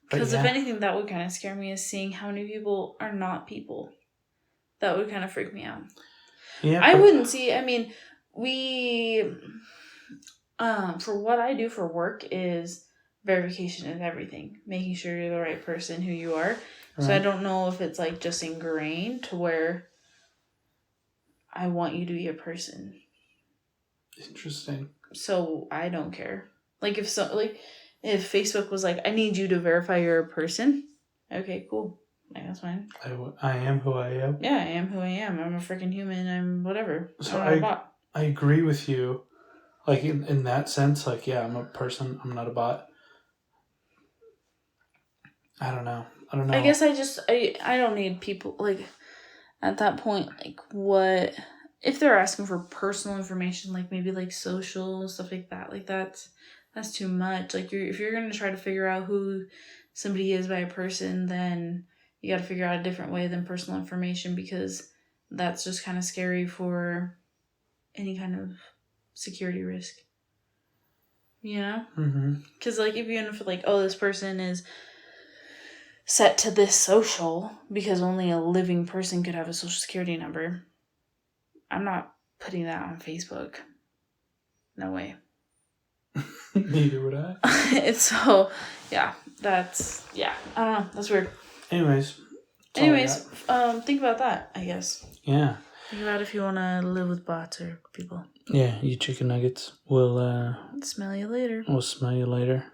Because if anything, that would kind of scare me, is seeing how many people are not people. That would kind of freak me out. Yeah, I wouldn't see... I mean, we... for what I do for work is verification of everything. Making sure you're the right person, who you are. Right. So I don't know if it's like just ingrained to where I want you to be a person. Interesting. So I don't care. Like if Facebook was like, I need you to verify you're a person. Okay, cool. Like, that's fine. I am who I am. Yeah, I am who I am. I'm a freaking human. I'm whatever. So I agree with you. Like in that sense, like, yeah, I'm a person. I'm not a bot. I don't know. I guess I don't need people, like, at that point, like, what, if they're asking for personal information, like, maybe, like, social, stuff like, that's too much. Like, if you're going to try to figure out who somebody is by a person, then you got to figure out a different way than personal information, because that's just kind of scary for any kind of security risk. You know? Because, like, if you end up like, oh, this person is set to this social because only a living person could have a social security number, I'm not putting that on Facebook. No way. Neither would I. I don't know. That's weird. Anyways, think about that, I guess. Yeah. Think about if you want to live with bots or people. Yeah, you chicken nuggets. We'll smell you later. We'll smell you later.